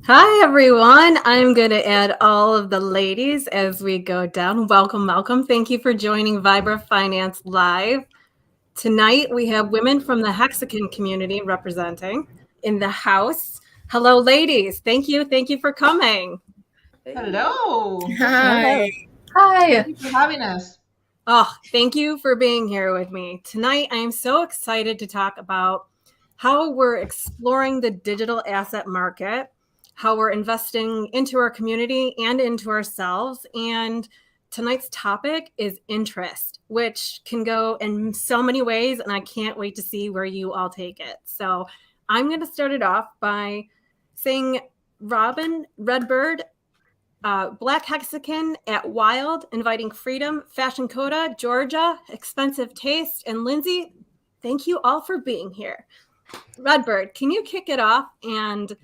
Hi, everyone. I'm going to add all of the ladies as we go down. Welcome, welcome. Thank you for joining Vibra Finance Live. Tonight, we have women from the Hexagon community representing in the house. Hello, ladies. Thank you. Thank you for coming. Hello. Hi. Thank you for having us. Oh, thank you for being here with me. Tonight, I am so excited to talk about how we're exploring the digital asset market, how we're investing into our community and into ourselves. And tonight's topic is interest, which can go in so many ways. And I can't wait to see where you all take it. So I'm going to start it off by saying, Robin Redbird, Black Hexagon at Wild, Inviting Freedom, Fashion Coda, Georgia, Expensive Taste, and Lindsay, thank you all for being here. Redbird, can you kick it off and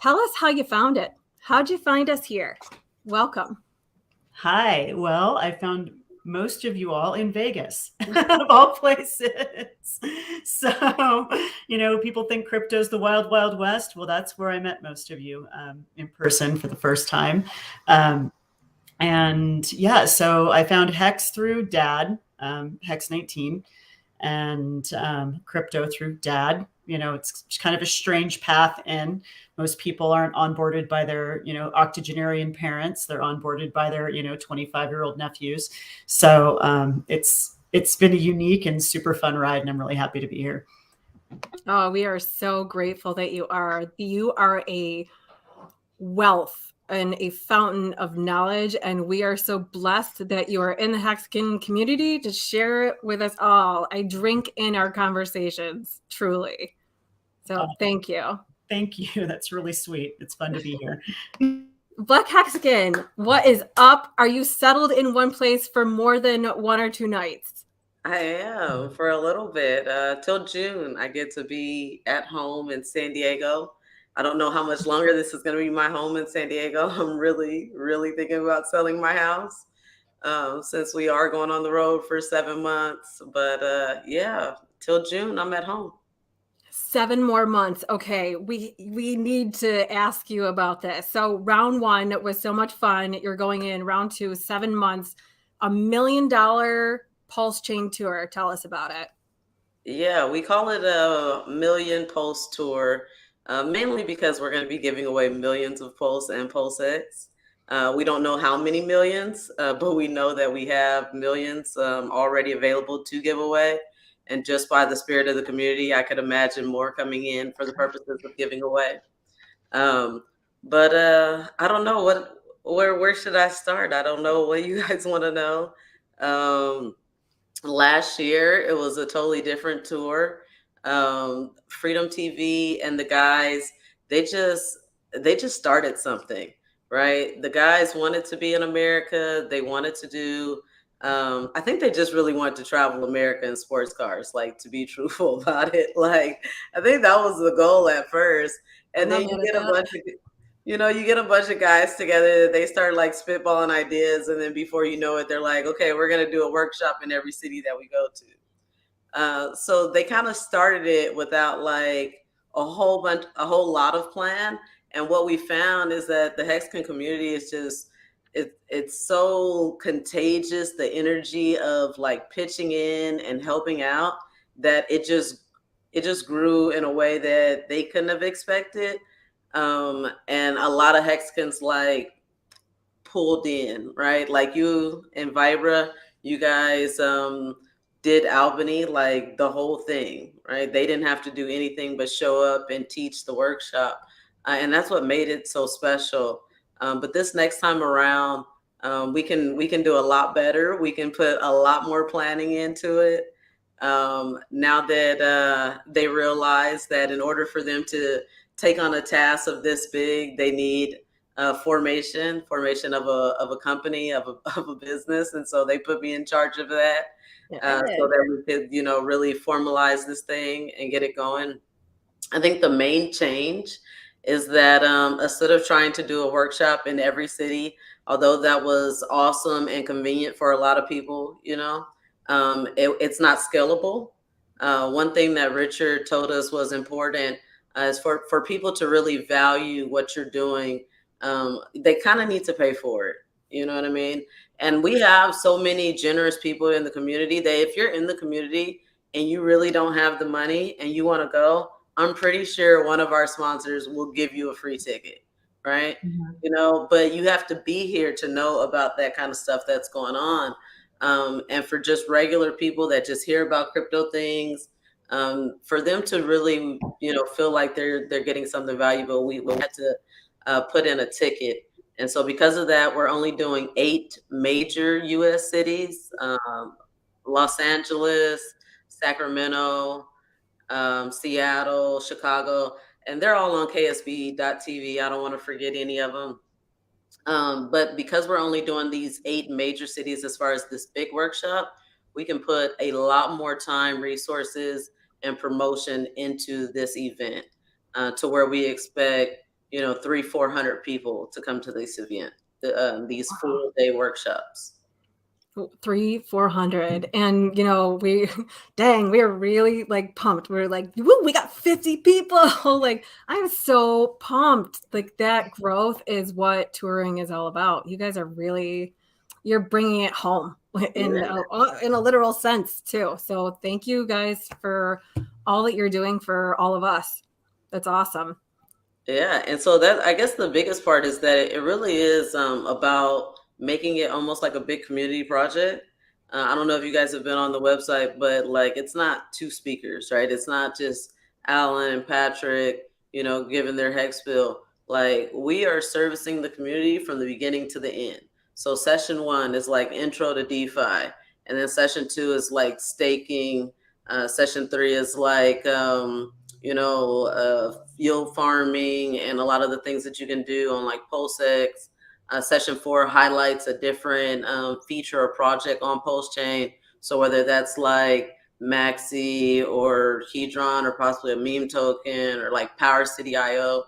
tell us how you found it? How'd you find us here? Welcome. Hi. Well, I found most of you all in Vegas, of all places. So, people think crypto's the wild, wild west. Well, that's where I met most of you in person for the first time. And yeah, so I found Hex through Dad, Hex 19, and crypto through Dad. It's kind of a strange path in. Most people aren't onboarded by their, octogenarian parents. They're onboarded by their, 25-year-old nephews. So it's been a unique and super fun ride, and I'm really happy to be here. Oh, we are so grateful that you are. You are a wealth and a fountain of knowledge, and we are so blessed that you are in the Hexagon community to share it with us all. I drink in our conversations, truly. So thank you. Thank you. That's really sweet. It's fun to be here. Black Hexagon, what is up? Are you settled in one place for more than 1 or 2 nights? I am for a little bit. Till June, I get to be at home in San Diego. I don't know how much longer this is going to be my home in San Diego. I'm really, really thinking about selling my house since we are going on the road for 7 months. But yeah, till June, I'm at home. 7 more months. Okay, we need to ask you about this. So round 1 was so much fun. You're going in round 2, 7 months, $1 million PulseChain tour. Tell us about it. Yeah, we call it a million pulse tour, mainly because we're going to be giving away millions of pulse and PulseX. We don't know how many millions, but we know that we have millions already available to give away. And just by the spirit of the community, I could imagine more coming in for the purposes of giving away. Um, but I don't know where should I start? I don't know what you guys want to know. Um, Last year it was a totally different tour. Freedom TV and the guys, they just they just started something, right? The guys wanted to be in America. They wanted to do I think they just really wanted to travel America in sports cars, like, to be truthful about it. Like, I think that was the goal at first. I'm And then not mad at that. you get a bunch of guys together, they start like spitballing ideas, and then before you know it, they're like, okay, we're going to do a workshop in every city that we go to. So they kind of started it without like a whole lot of plan. And what we found is that the Hexagon community is just, it's so contagious, the energy of like pitching in and helping out, that it just grew in a way that they couldn't have expected. And a lot of Hexagons like pulled in, right? Like you and Vibra, you guys did Albany, like the whole thing, right? They didn't have to do anything but show up and teach the workshop. And that's what made it so special. But this next time around, we can do a lot better. We can put a lot more planning into it. Now that they realize that in order for them to take on a task of this big, they need formation of a company, of a business. And so they put me in charge of that, so that we could, really formalize this thing and get it going. I think the main change is that instead of trying to do a workshop in every city, although that was awesome and convenient for a lot of people, it's not scalable. One thing that Richard told us was important is for people to really value what you're doing. They kind of need to pay for it. You know what I mean? And we have so many generous people in the community that if you're in the community and you really don't have the money and you want to go, I'm pretty sure one of our sponsors will give you a free ticket, right? Mhm. You know, but you have to be here to know about that kind of stuff that's going on. And for just regular people that just hear about crypto things, for them to really, you know, feel like they're getting something valuable, we had to put in a ticket. And so because of that, we're only doing 8 major U.S. cities: Los Angeles, Sacramento, Seattle, Chicago, and they're all on KSB.TV. I don't want to forget any of them. But because we're only doing these 8 major cities as far as this big workshop, we can put a lot more time, resources, and promotion into this event to where we expect, you know, 300-400 people to come to this event, these full-day workshops. 300-400, and you know, we were really like pumped. We were like, woo, we got 50 people. Like, I'm so pumped. Like, that growth is what touring is all about. You guys are really, you're bringing it home in a literal sense too. So thank you guys for all that you're doing for all of us. That's awesome. Yeah, and so that, I guess the biggest part is that it really is about making it almost like a big community project. I don't know if you guys have been on the website, but like, it's not 2 speakers, right? It's not just Alan and Patrick, you know, giving their hex spill. Like, we are servicing the community from the beginning to the end. So session 1 is like intro to DeFi, and then session 2 is like staking. Session 3 is like you know, field farming and a lot of the things that you can do on like PulseX. Session 4 highlights a different feature or project on PulseChain. So whether that's like Maxi or Hedron or possibly a meme token or like Power City IO,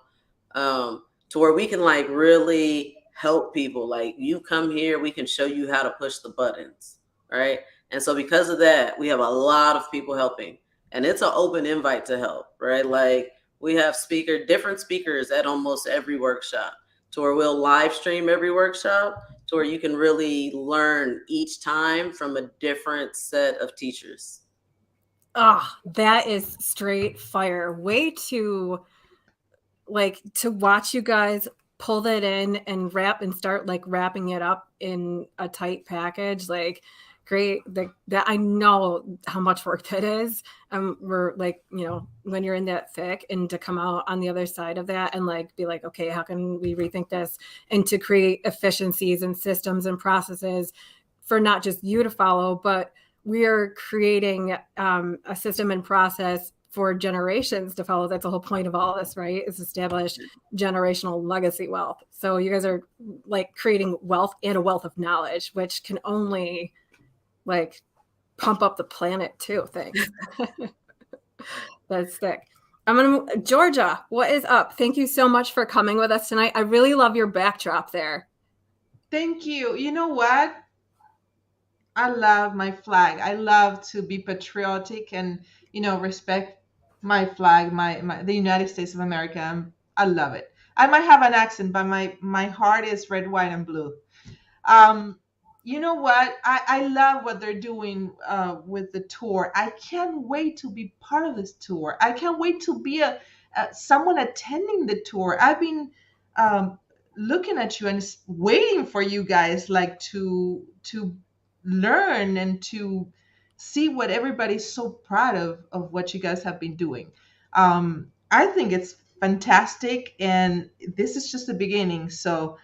to where we can like really help people. Like, you come here, we can show you how to push the buttons, right? And so because of that, we have a lot of people helping. And it's an open invite to help, right? Like, we have different speakers at almost every workshop, to where we'll live stream every workshop, to where you can really learn each time from a different set of teachers. Oh, that is straight fire. Way to watch you guys pull that in and start like wrapping it up in a tight package. Like, great. That I know how much work that is. We're like, you know, when you're in that thick, and to come out on the other side of that and like be like, okay, how can we rethink this, and to create efficiencies and systems and processes for not just you to follow, but we are creating a system and process for generations to follow. That's the whole point of all this, right? Is establish generational legacy wealth. So you guys are like creating wealth and a wealth of knowledge, which can only like pump up the planet too. Thanks. That's sick. Georgia, what is up? Thank you so much for coming with us tonight. I really love your backdrop there. Thank you. You know what? I love my flag. I love to be patriotic and, you know, respect my flag, the United States of America. I love it. I might have an accent, but my heart is red, white, and blue. Um, you know what? I love what they're doing with the tour. I can't wait to be part of this tour. I can't wait to be someone attending the tour. I've been looking at you and waiting for you guys, like to learn and to see what everybody's so proud of what you guys have been doing. I think it's fantastic, and this is just the beginning. So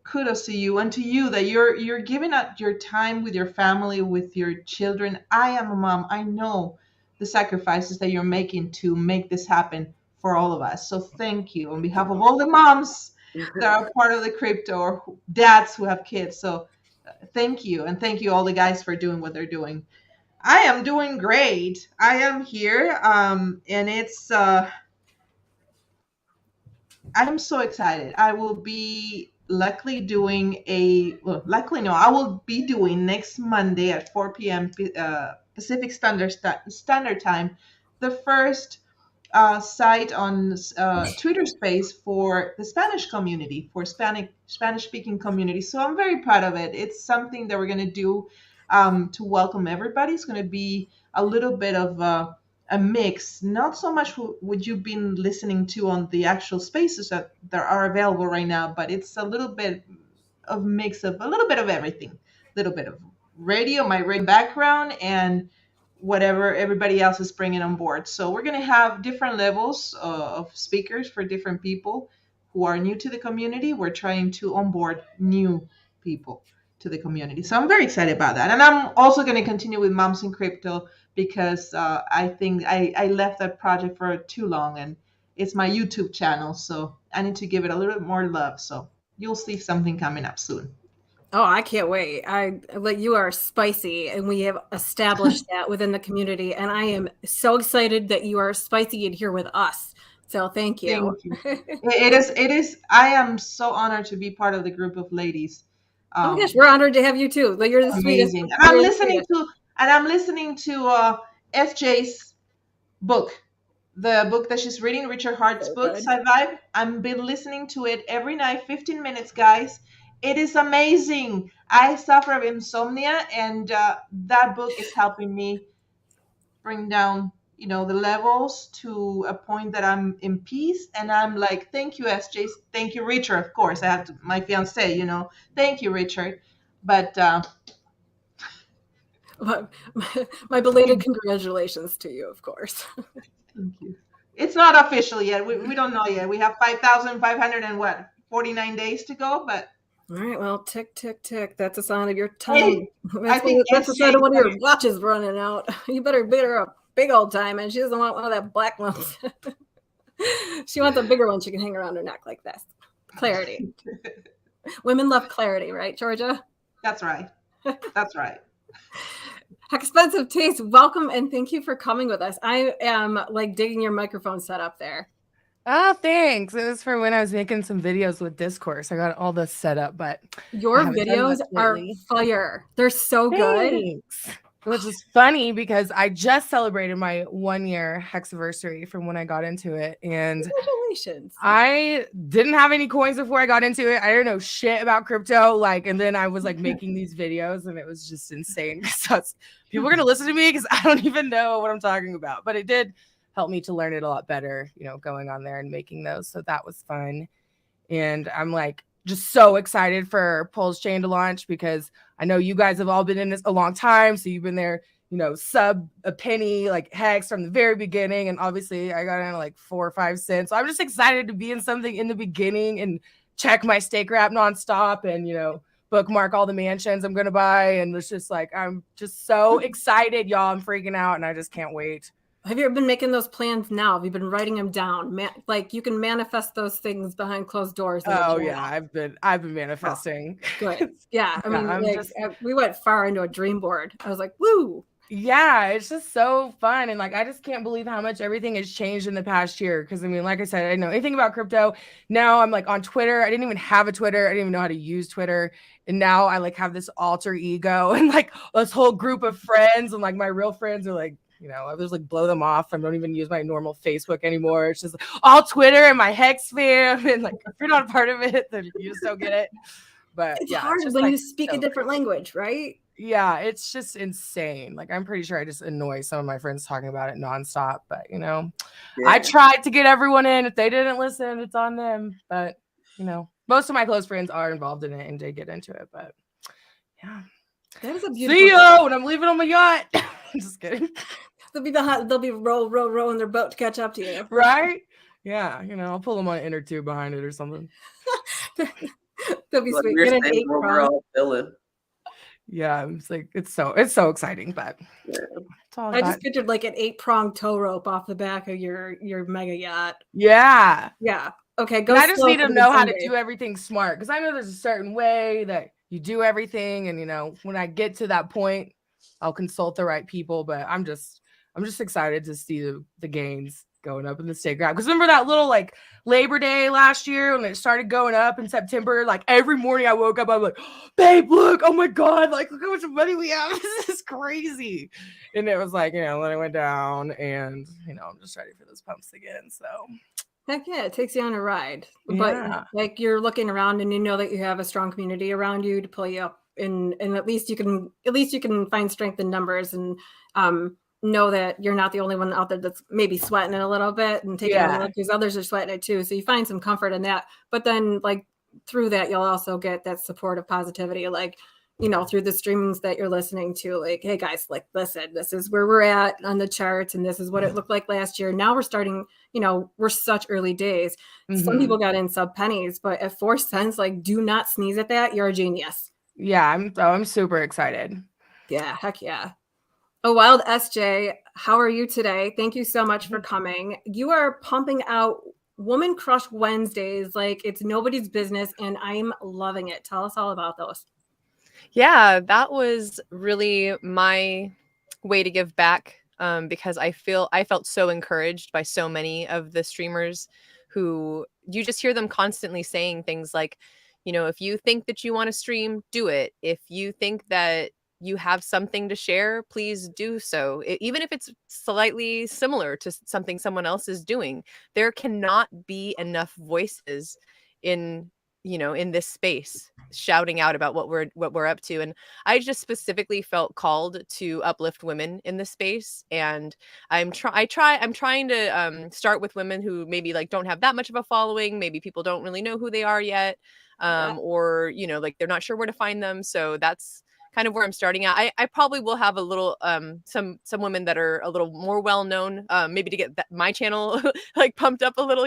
kudos to you, and to you that you're giving up your time with your family, with your children. I am a mom. I know the sacrifices that you're making to make this happen for all of us. So thank you on behalf of all the moms that are part of the crypto, or dads who have kids. So thank you, and thank you all the guys for doing what they're doing. I am doing great. I am here, and it's I'm so excited. I will be luckily doing luckily no, I will be doing next Monday at 4 p.m. Pacific Standard Time, the first site on Twitter Space for the Spanish community, for Spanish speaking community. So I'm very proud of it. It's something that we're going to do to welcome everybody. It's going to be a little bit of a mix, not so much what you've been listening to on the actual spaces that are available right now, but it's a little bit of mix of a little bit of everything, a little bit of radio, my radio background, and whatever everybody else is bringing on board. So we're going to have different levels of speakers for different people who are new to the community. We're trying to onboard new people to the community. So I'm very excited about that. And I'm also going to continue with Moms in Crypto because I think I left that project for too long, and it's my YouTube channel. So I need to give it a little bit more love. So you'll see something coming up soon. Oh, I can't wait. You are spicy, and we have established that within the community. And I am so excited that you are spicy and here with us. So thank you. Thank you. It is. I am so honored to be part of the group of ladies. Oh my gosh, we're honored to have you too. Like, you're the sweetest. Amazing. And I'm listening to SJ's book, the book that she's reading, Richard Hart's book, Survive. I've been listening to it every night, 15 minutes, guys. It is amazing. I suffer of insomnia, and that book is helping me bring down, the levels to a point that I'm in peace. And I'm like, thank you, SJ. Thank you, Richard. Of course, I have to, my fiance, thank you, Richard. But my belated congratulations to you, of course. Thank you. It's not official yet. We don't know yet. We have 5,549 days to go, but. All right, well, tick, tick, tick. That's the sound of your tongue. Hey, that's the sound of one of your watches running out. You better bid her a big old time, and she doesn't want one of that black ones. She wants a bigger one she can hang around her neck like this. Clarity. Women love clarity, right, Georgia? That's right. That's right. Expensive Taste, welcome, and thank you for coming with us. I am digging your microphone set up there. Oh, thanks. It was for when I was making some videos with Discourse. I got all this set up, but your videos are fire. They're so good. Which is funny because I just celebrated my 1-year Hexanniversary from when I got into it. And congratulations. I didn't have any coins before I got into it. I didn't know shit about crypto. And then I was making these videos, and it was just insane. Because people are going to listen to me because I don't even know what I'm talking about. But it did help me to learn it a lot better, going on there and making those. So that was fun. And I'm just so excited for PulseChain to launch because I know you guys have all been in this a long time. So you've been there, sub a penny, Hex from the very beginning. And obviously I got in 4 or 5 cents. So I'm just excited to be in something in the beginning and check my stake wrap nonstop and, bookmark all the mansions I'm going to buy. And it's just I'm just so excited, y'all. I'm freaking out and I just can't wait. Have you ever been making those plans now? Have you been writing them down? You can manifest those things behind closed doors. Oh yeah, I've been manifesting. Oh, good. Yeah, I mean, we went far into a dream board. I was like, woo. Yeah, it's just so fun. And I just can't believe how much everything has changed in the past year. Because I mean, like I said, I didn't know anything about crypto. Now I'm on Twitter. I didn't even have a Twitter. I didn't even know how to use Twitter. And now I have this alter ego and this whole group of friends. And my real friends are I just blow them off. I don't even use my normal Facebook anymore. It's just all Twitter and my Hex fam. And if you're not a part of it, then you just don't get it. But it's hard when you speak a different language, right? Yeah, it's just insane. I'm pretty sure I just annoy some of my friends talking about it nonstop. But I tried to get everyone in. If they didn't listen, it's on them. But most of my close friends are involved in it and did get into it. But yeah. That is a beautiful. See you when I'm leaving on my yacht. I'm just kidding. They'll be rowing their boat to catch up to you. Right? Yeah. I'll pull them on an inner tube behind it or something. That'll be sweet. Get an 8 prong. Yeah, it's so exciting, but I just pictured an 8-prong tow rope off the back of your mega yacht. Yeah. Yeah. Okay. Go. I just need to know how to do everything smart because I know there's a certain way that you do everything, and when I get to that point, I'll consult the right people. But I'm just excited to see the gains going up in the stake graph. Because remember that little like Labor Day last year when it started going up in September? Like every morning I woke up, I'm like, babe, look, oh my God, like look how much money we have. This is crazy. And it was like, then it went down, and I'm just ready for those pumps again. So Heck yeah, it takes you on a ride. yeah. But like you're looking around and you know that you have a strong community around you to pull you up, and at least you can find strength in numbers, and know that you're not the only one out there that's maybe sweating it a little bit and taking a look, because others are sweating it too. So you find some comfort in that. But then like through that, you'll also get that support of positivity, like through the streamings that you're listening to, like, hey guys, like, listen, this is where we're at on the charts, and this is what it looked like last year. Now we're starting, we're such early days. Some people got in sub pennies, but at 4 cents, like, do not sneeze at that. You're a genius. Yeah, I'm super excited. Yeah, heck yeah. Oh, Wild SJ, how are you today? Thank you so much for coming. You are pumping out Woman Crush Wednesdays like it's nobody's business, and I'm loving it. Tell us all about those. Yeah, that was really my way to give back, because I felt so encouraged by so many of the streamers who you just hear them constantly saying things like, if you think that you want to stream, do it. If you think that you have something to share, please do so. Even if it's slightly similar to something someone else is doing, there cannot be enough voices in this space shouting out about what we're up to. And I just specifically felt called to uplift women in this space. And I'm trying to start with women who maybe like don't have that much of a following. Maybe people don't really know who they are yet. Or, like they're not sure where to find them. So that's kind of where I'm starting at. I probably will have a little, some women that are a little more well-known, maybe to get my channel like pumped up a little,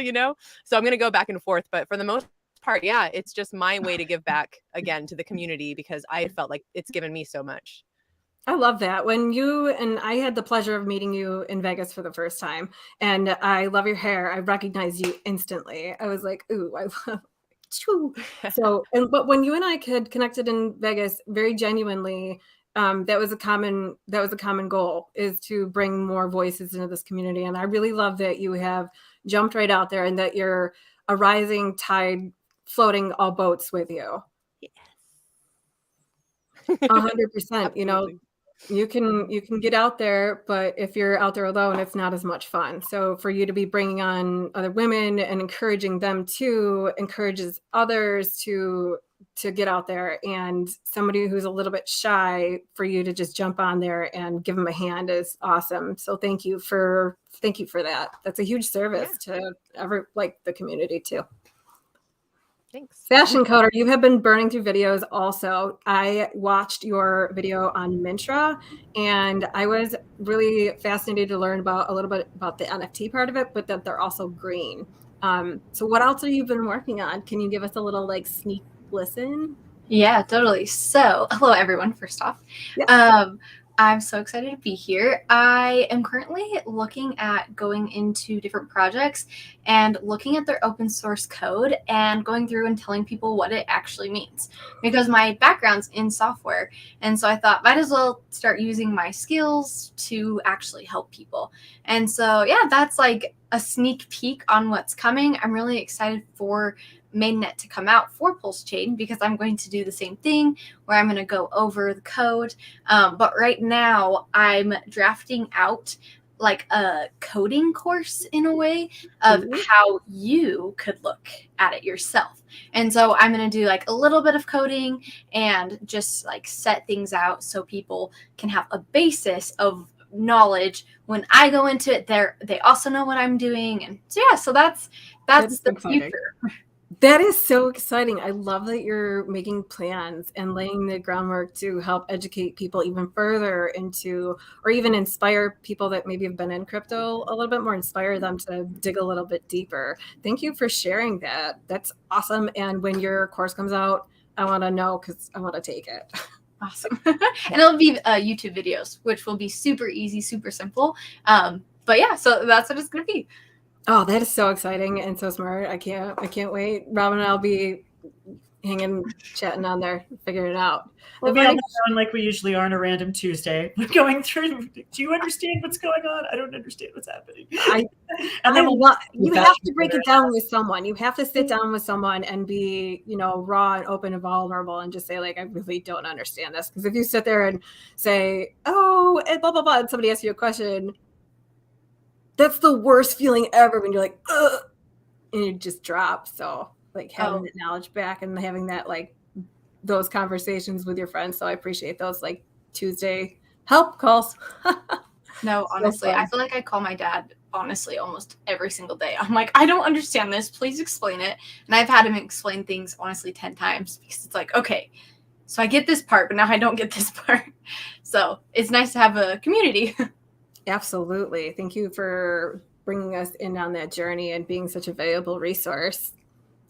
so I'm going to go back and forth, but for the most part, yeah, it's just my way to give back again to the community, because I felt like it's given me so much. I love that. When you and I had the pleasure of meeting you in Vegas for the first time, and I love your hair. I recognized you instantly. I was like, ooh, I love. So, but when you and I had connected in Vegas, very genuinely, that was a common goal, is to bring more voices into this community. And I really love that you have jumped right out there, and that you're a rising tide floating all boats with you. Yes. 100%. You can get out there, but if you're out there alone, it's not as much fun. So for you to be bringing on other women and encouraging them to encourages others to get out there, and somebody who's a little bit shy, for you to just jump on there and give them a hand is awesome. So thank you for that. That's a huge service to the community too. Thanks. Fashion Coder, you have been burning through videos also. I watched your video on Mintra, and I was really fascinated to learn a little bit about the NFT part of it, but that they're also green. So what else have you been working on? Can you give us a little sneak listen? Yeah, totally. So hello everyone, first off. Yeah. I'm so excited to be here. I am currently looking at going into different projects and looking at their open source code and going through and telling people what it actually means, because my background's in software. And so I thought might as well start using my skills to actually help people. And so, yeah, that's like a sneak peek on what's coming. I'm really excited for mainnet to come out for PulseChain, because I'm going to do the same thing where I'm going to go over the code. But right now I'm drafting out like a coding course in a way of how you could look at it yourself. And so I'm going to do like a little bit of coding and just like set things out so people can have a basis of knowledge when I go into it. They also know what I'm doing. And so yeah, so that's the future. That is so exciting. I love that you're making plans and laying the groundwork to help educate people even further into, or even inspire people that maybe have been in crypto a little bit more, inspire them to dig a little bit deeper. Thank you for sharing that. That's awesome. And when your course comes out, I want to know, because I want to take it. Awesome. And it'll be YouTube videos, which will be super easy, super simple. But yeah, so that's what it's going to be. Oh, that is so exciting and so smart. I can't wait. Robin and I'll be hanging, chatting on there, figuring it out. We'll be on the phone like we usually are on a random Tuesday. We're going through. Do you understand what's going on? I don't understand what's happening. You have to break it down with someone. You have to sit down with someone and be, raw and open and vulnerable and just say, like, I really don't understand this. Because if you sit there and say, oh, and blah, blah, blah, and somebody asks you a question, that's the worst feeling ever when you're like, ugh, and you just drop. So, like, having that knowledge back and having that, like, those conversations with your friends. So I appreciate those, like, Tuesday help calls. No, honestly, I feel like I call my dad, honestly, almost every single day. I'm like, I don't understand this. Please explain it. And I've had him explain things, honestly, 10 times because it's like, okay, so I get this part, but now I don't get this part. So it's nice to have a community. Absolutely. Thank you for bringing us in on that journey and being such a valuable resource.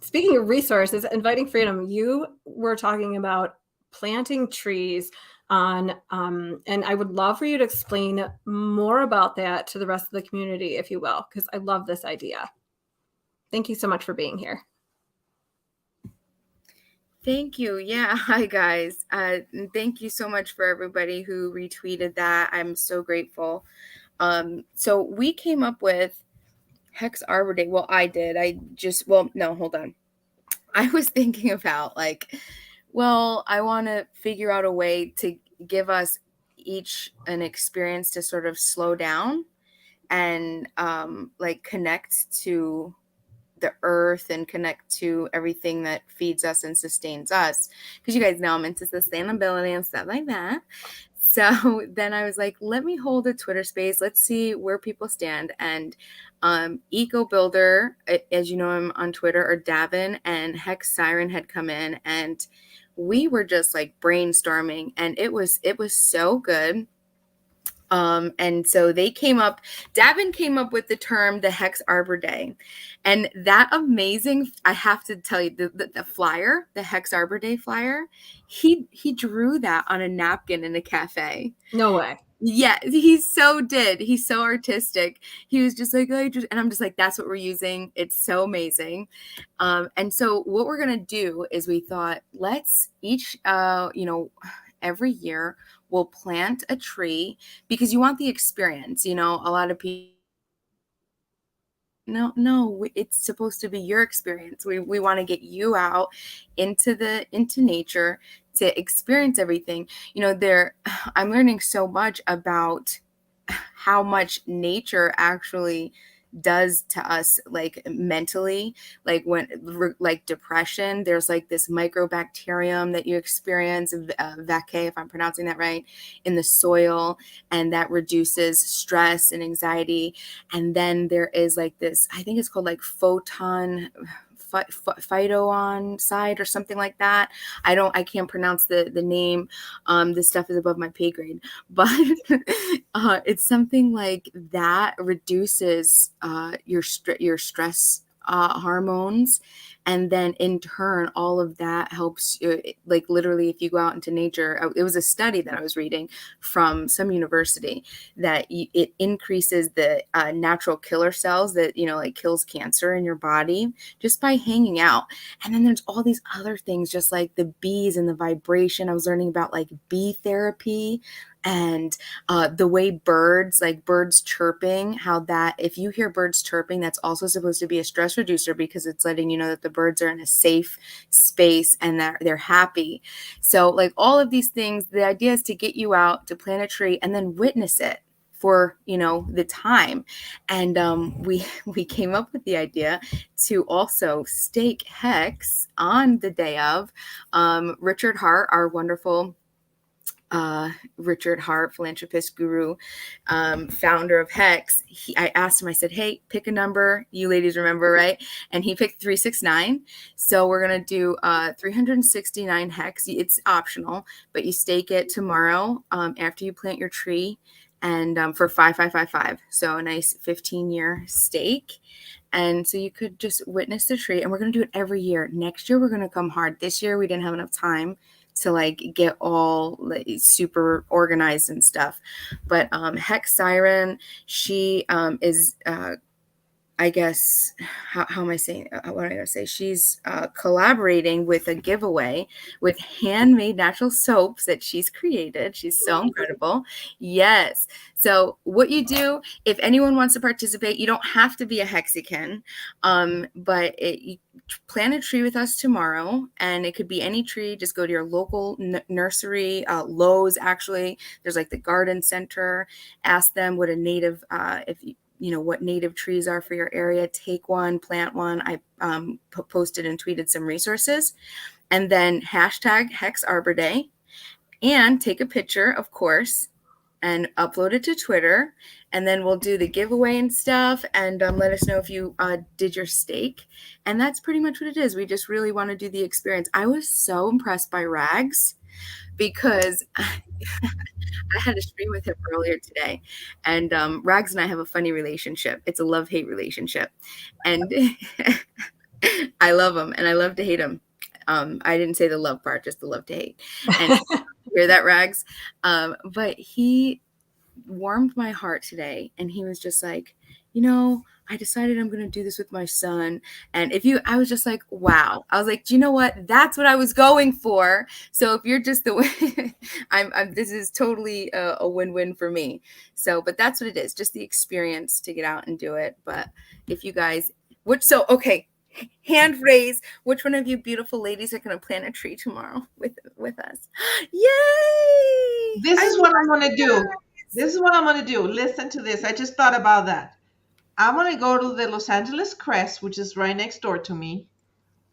Speaking of resources, Inviting Freedom, you were talking about planting trees on, and I would love for you to explain more about that to the rest of the community, if you will, because I love this idea. Thank you so much for being here. Thank you. Yeah. Hi, guys. Thank you so much for everybody who retweeted that. I'm so grateful. So we came up with Hex Arbor Day. Well, I did. No, hold on. I was thinking about I want to figure out a way to give us each an experience to sort of slow down and connect to the earth and connect to everything that feeds us and sustains us. Because you guys know I'm into sustainability and stuff like that. So then I was like, let me hold a Twitter space. Let's see where people stand. And Eco Builder, as you know, I'm on Twitter, or Davin, and Hex Siren had come in, and we were just like brainstorming, and it was so good. And so Davin came up with the term, the Hex Arbor Day. And that amazing, I have to tell you, the flyer, the Hex Arbor Day flyer, he drew that on a napkin in a cafe. No way. Yeah, he's so artistic. He was just like, and I'm just like, that's what we're using. It's so amazing. And so what we're going to do is we thought, let's each, every year we'll plant a tree, because you want the experience. A lot of people, no, it's supposed to be your experience. We want to get you out into nature to experience everything. I'm learning so much about how much nature actually does to us, like mentally, like when depression, there's like this microbacterium that you experience, vaccae, if I'm pronouncing that right, in the soil, and that reduces stress and anxiety. And then there is like this, I think it's called like phytoon side or something like that. I can't pronounce the name. This stuff is above my pay grade, but it's something like that reduces your stress hormones. And then in turn, all of that helps, like literally, if you go out into nature, it was a study that I was reading from some university that it increases the natural killer cells that, like kills cancer in your body just by hanging out. And then there's all these other things, just like the bees and the vibration. I was learning about like bee therapy, and the way birds chirping, how that if you hear birds chirping, that's also supposed to be a stress reducer, because it's letting you know that the birds are in a safe space and that they're happy. So like all of these things, the idea is to get you out to plant a tree and then witness it for the time. And we came up with the idea to also stake Hex on the day of. Richard Hart, our wonderful Richard Hart, philanthropist guru, founder of Hex, I asked him, I said, hey, pick a number. You ladies remember, right? And he picked 369. So we're going to do 369 Hex. It's optional, but you stake it tomorrow after you plant your tree, and for 5555. So a nice 15-year stake. And so you could just witness the tree, and we're going to do it every year. Next year, we're going to come hard. This year, we didn't have enough time to like get all like super organized and stuff. But Hex Siren, she is I guess, how am I saying, what am I going to say? She's collaborating with a giveaway with handmade natural soaps that she's created. She's so incredible. Yes. So what you do, if anyone wants to participate, you don't have to be a Hexican, but you plant a tree with us tomorrow, and it could be any tree. Just go to your local nursery, Lowe's, actually. There's like the garden center. Ask them what a native, if you know what native trees are for your area. Take one, plant one. I posted and tweeted some resources, and then hashtag Hex Arbor Day, and take a picture, of course, and upload it to Twitter, and then we'll do the giveaway and stuff, and let us know if you did your stake. And that's pretty much what it is. We just really want to do the experience. I was so impressed by Rags, because I had a stream with him earlier today, and Rags and I have a funny relationship. It's a love-hate relationship, and I love him and I love to hate him. I didn't say the love part, just the love to hate. And hear that, Rags? But he warmed my heart today, and he was just like, you know, I decided I'm going to do this with my son. And I was just like, wow. I was like, do you know what? That's what I was going for. So if you're just the way, this is totally a win-win for me. So, but that's what it is. Just the experience to get out and do it. But if you guys, okay, hand raise. Which one of you beautiful ladies are going to plant a tree tomorrow with us? Yay! This is what I'm going to do. This is what I'm going to do. Listen to this. I just thought about that. I'm going to go to the Los Angeles Crest, which is right next door to me,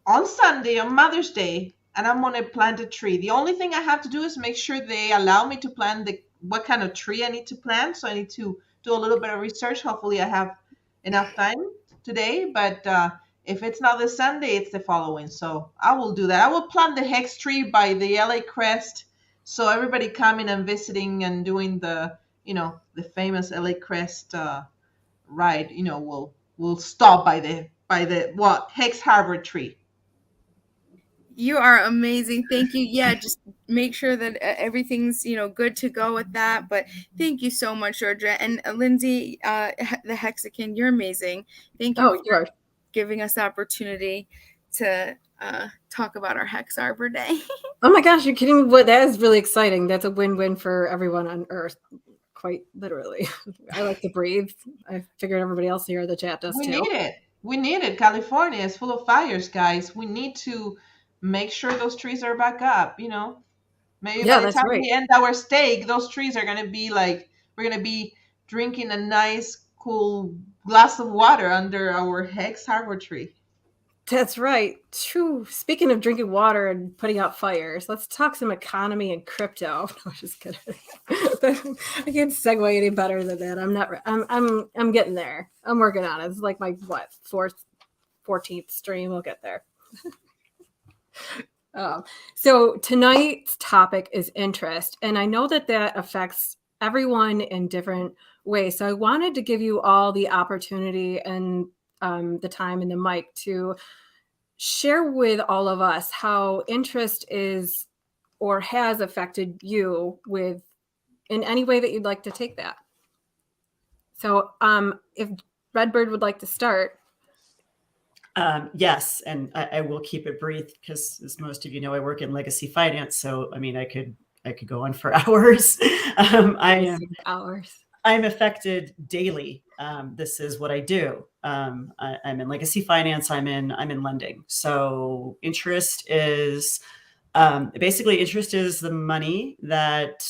on Sunday, on Mother's Day, and I'm going to plant a tree. The only thing I have to do is make sure they allow me to plant what kind of tree I need to plant. So I need to do a little bit of research. Hopefully I have enough time today. But if it's not this Sunday, it's the following. So I will do that. I will plant the hex tree by the LA Crest. So everybody coming and visiting and doing the famous LA Crest ride, will stop by the Hex Harbor tree. You are amazing. Thank you. Yeah, just make sure that everything's, good to go with that. But thank you so much, Georgia. And Lindsay, the Hexican, you're amazing. Thank you for giving us the opportunity to talk about our Hex Arbor Day. Oh my gosh, you're kidding me. That is really exciting. That's a win-win for everyone on Earth. Quite literally. I like to breathe. I figured everybody else here in the chat does too. We need it. California is full of fires, guys. We need to make sure those trees are back up, Maybe by the time we end our stake, those trees are going to be like, we're going to be drinking a nice, cool glass of water under our Hex Harbor tree. That's right. True. Speaking of drinking water and putting out fires, let's talk some economy and crypto. No, just kidding. I can't segue any better than that. I'm getting there. I'm working on it. It's like my 14th stream. We'll get there. So tonight's topic is interest, and I know that affects everyone in different ways. So I wanted to give you all the opportunity and the time and the mic to share with all of us how interest is or has affected you in any way that you'd like to take that. So if Redbird would like to start. Yes, and I will keep it brief because, as most of you know, I work in legacy finance. So, I mean, I could go on for hours. I'm affected daily. This is what I do. I'm in legacy finance. I'm in lending. So interest is the money that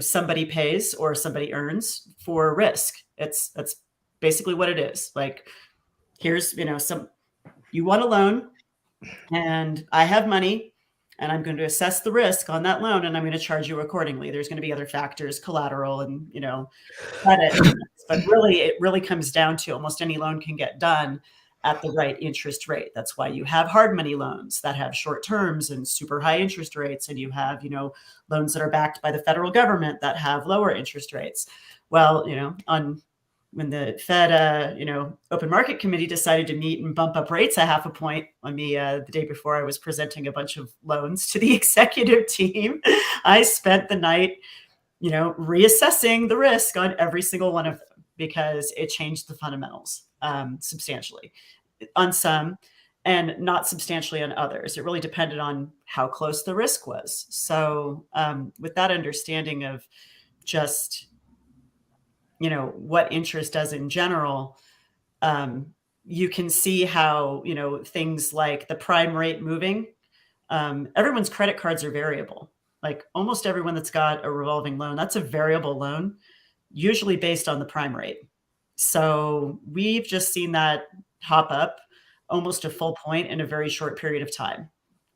somebody pays or somebody earns for risk. That's basically what it is. Like, here's you want a loan, and I have money. And I'm going to assess the risk on that loan, and I'm going to charge you accordingly. There's going to be other factors, collateral and, credit. But really, it really comes down to almost any loan can get done at the right interest rate. That's why you have hard money loans that have short terms and super high interest rates. And you have, loans that are backed by the federal government that have lower interest rates. Well, when the Fed, Open Market Committee decided to meet and bump up rates a 0.5 point on me the day before I was presenting a bunch of loans to the executive team, I spent the night, reassessing the risk on every single one of them. because it changed the fundamentals substantially on some and not substantially on others. It really depended on how close the risk was. So with that understanding of just, what interest does in general, you can see how, things like the prime rate moving, everyone's credit cards are variable. Like almost everyone that's got a revolving loan, that's a variable loan, usually based on the prime rate. So we've just seen that hop up almost a full point in a very short period of time.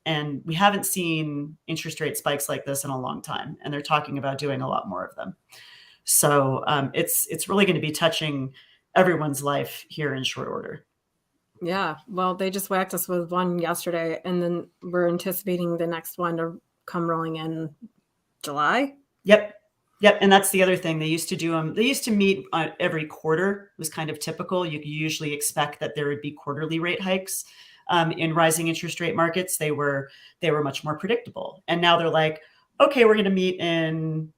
And we haven't seen interest rate spikes like this in a long time. And they're talking about doing a lot more of them. So it's really going to be touching everyone's life here in short order. Yeah. Well, they just whacked us with one yesterday, and then we're anticipating the next one to come rolling in July. Yep. And that's the other thing. They used to do them. They used to meet every quarter. It was kind of typical. You usually expect that there would be quarterly rate hikes. In rising interest rate markets, they were much more predictable. And now they're like, okay, we're going to meet in,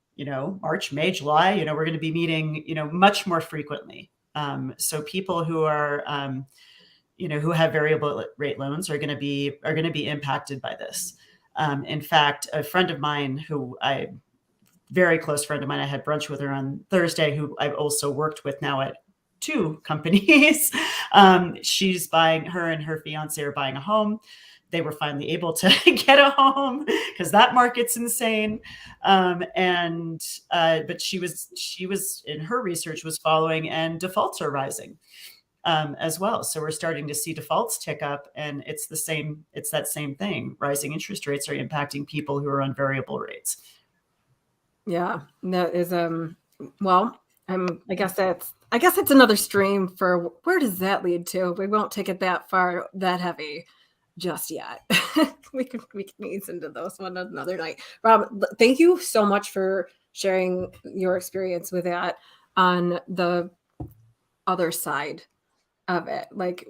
March, May, July, we're going to be meeting, much more frequently. So people who are, who have variable rate loans are going to be impacted by this. In fact, a friend of mine very close friend of mine, I had brunch with her on Thursday, who I've also worked with now at 2 companies. Her and her fiance are buying a home. They were finally able to get a home because that market's insane. But she was in her research was following, and defaults are rising as well. So we're starting to see defaults tick up, and it's that same thing. Rising interest rates are impacting people who are on variable rates. Yeah, that is well, I guess it's another stream for where does that lead to? We won't take it that far, that heavy just yet. we can ease into those one another night. Rob, thank you so much for sharing your experience with that on the other side of it, like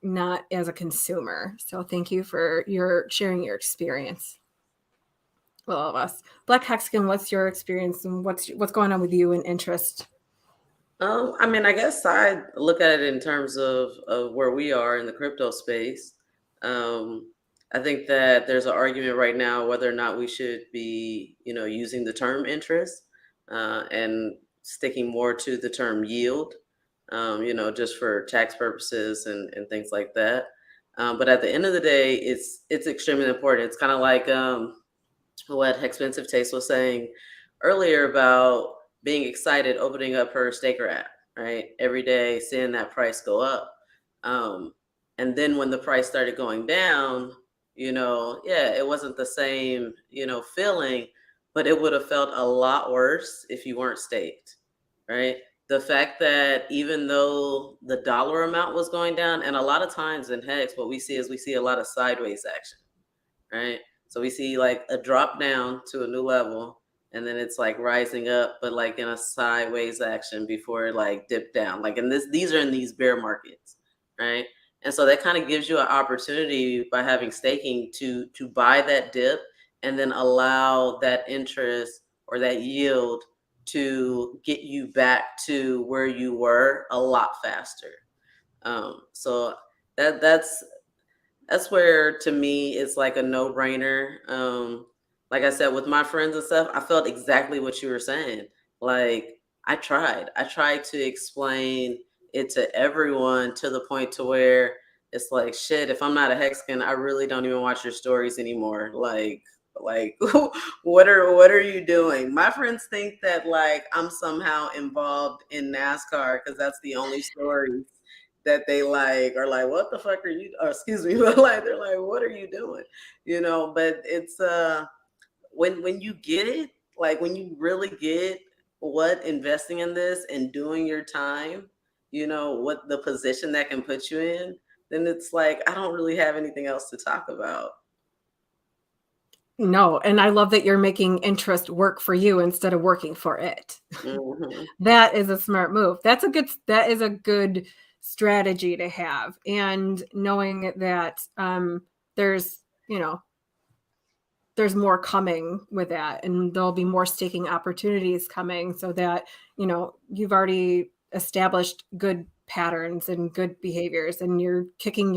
not as a consumer. So thank you for sharing your experience. Well, all of us. Black Hexagon, what's your experience and what's going on with you and interest? I guess I look at it in terms of where we are in the crypto space. I think that there's an argument right now whether or not we should be, using the term interest and sticking more to the term yield, just for tax purposes and things like that. But at the end of the day, it's extremely important. It's kind of like what Expensive Taste was saying earlier about being excited, opening up her Staker app, right? Every day, seeing that price go up. And then when the price started going down, it wasn't the same, feeling, but it would have felt a lot worse if you weren't staked, right? The fact that even though the dollar amount was going down, and a lot of times in HEX, what we see is a lot of sideways action, right? So we see like a drop down to a new level, and then it's like rising up, but like in a sideways action before it like dipped down. Like these are in these bear markets, right? And so that kind of gives you an opportunity by having staking to buy that dip and then allow that interest or that yield to get you back to where you were a lot faster. So that's where, to me, it's like a no-brainer. Like I said, with my friends and stuff, I felt exactly what you were saying. Like I tried to explain it to everyone to the point to where it's like, shit, if I'm not a Hexagon, I really don't even watch your stories anymore. Like what are you doing? My friends think that like I'm somehow involved in NASCAR because that's the only stories that they like are like, what the fuck are you, or excuse me, but like they're like, what are you doing? But it's when you get it, like when you really get what investing in this and doing your time, what the position that can put you in, then it's like I don't really have anything else to talk about. No, and I love that you're making interest work for you instead of working for it. Mm-hmm. That is a smart move. That is a good strategy to have, and knowing that there's more coming with that, and there'll be more staking opportunities coming, so that you've already established good patterns and good behaviors, and you're kicking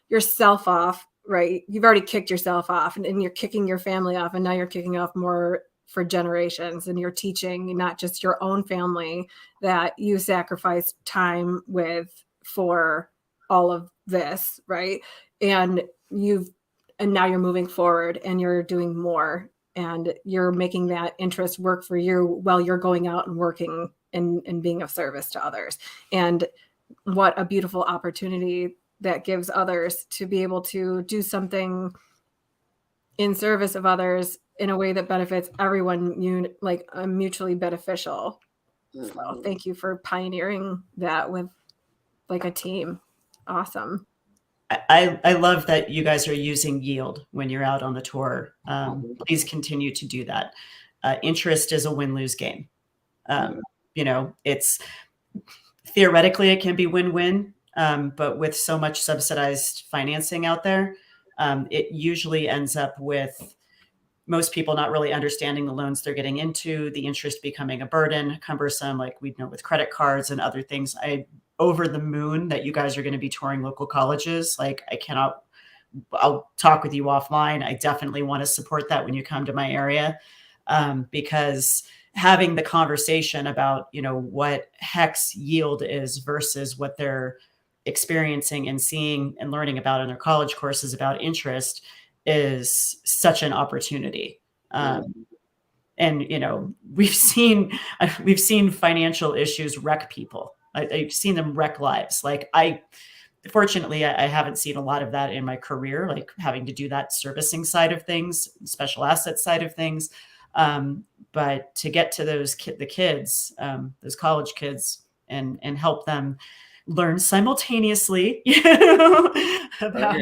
yourself off, right? You've already kicked yourself off, and you're kicking your family off, and now you're kicking off more for generations, and you're teaching not just your own family that you sacrificed time with for all of this, right? And now you're moving forward and you're doing more, and you're making that interest work for you while you're going out and working and being of service to others. And what a beautiful opportunity that gives others to be able to do something in service of others in a way that benefits everyone, like mutually beneficial. So thank you for pioneering that with like a team. Awesome. I love that you guys are using yield when you're out on the tour. Please continue to do that. Interest is a win-lose game. It's theoretically it can be win-win, but with so much subsidized financing out there, it usually ends up with most people not really understanding the loans they're getting into, the interest becoming a burden, cumbersome, like we know with credit cards and other things. Over the moon that you guys are going to be touring local colleges. Like I'll talk with you offline. I definitely want to support that when you come to my area, because having the conversation about, what HEX yield is versus what they're experiencing and seeing and learning about in their college courses about interest is such an opportunity. And, we've seen financial issues wreck people. I've seen them wreck lives. Like fortunately, I haven't seen a lot of that in my career, like having to do that servicing side of things, special asset side of things. But to get to those kids, those college kids, and help them learn simultaneously, about.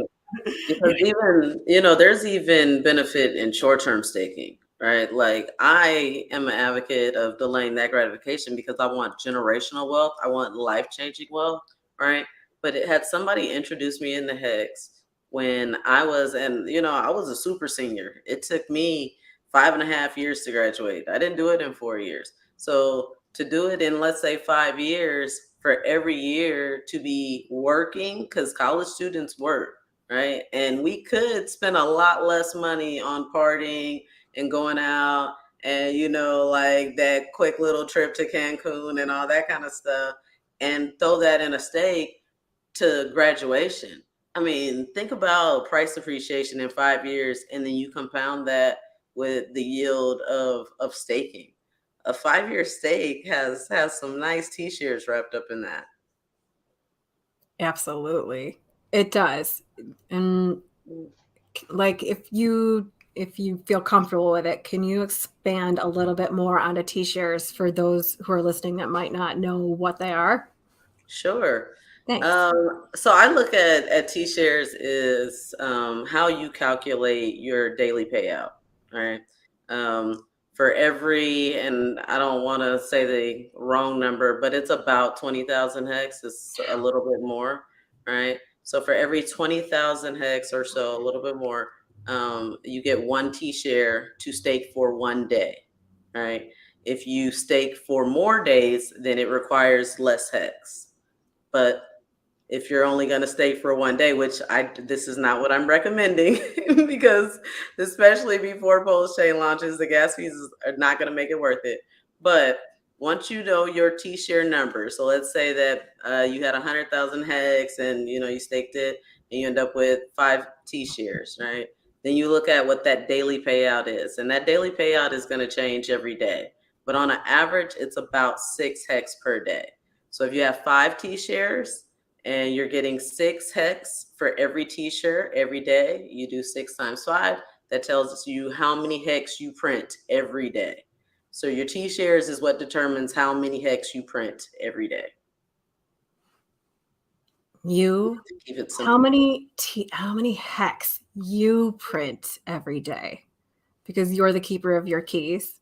Because even, there's even benefit in short-term staking, right? Like I am an advocate of delaying that gratification because I want generational wealth. I want life-changing wealth, right? But it had somebody introduce me in the HEX when I was a super senior. It took me 5.5 years to graduate. I didn't do it in 4 years. So to do it in, let's say, 5 years, for every year to be working, because college students work, right? And we could spend a lot less money on partying and going out and, like that quick little trip to Cancun and all that kind of stuff, and throw that in a stake to graduation. I mean, think about price appreciation in 5 years, and then you compound that with the yield of staking. A 5-year stake has some nice T-shirts wrapped up in that. Absolutely. It does. And like, if you feel comfortable with it, can you expand a little bit more on the T-shares for those who are listening that might not know what they are? Sure. Thanks. So I look at T-shares is how you calculate your daily payout, right? For every, and I don't want to say the wrong number, but it's about 20,000 HEX. It's a little bit more, right? So for every 20,000 HEX or so, a little bit more, you get 1 T-share to stake for 1 day, right? If you stake for more days, then it requires less HEX. But if you're only going to stay for 1 day, which this is not what I'm recommending, because especially before PulseChain launches, the gas fees are not going to make it worth it. But once you know your T-share number, so let's say that you had 100,000 HEX and you staked it and you end up with 5 T-shares, right? Then you look at what that daily payout is, and that daily payout is going to change every day. But on an average, it's about 6 HEX per day. So if you have 5 T-shares, and you're getting 6 HEX for every T-shirt every day, you do 6 times 5. That tells you how many HEX you print every day. So your T-shares is what determines how many HEX you print every day. Keep it simple. How many HEX you print every day? Because you're the keeper of your keys,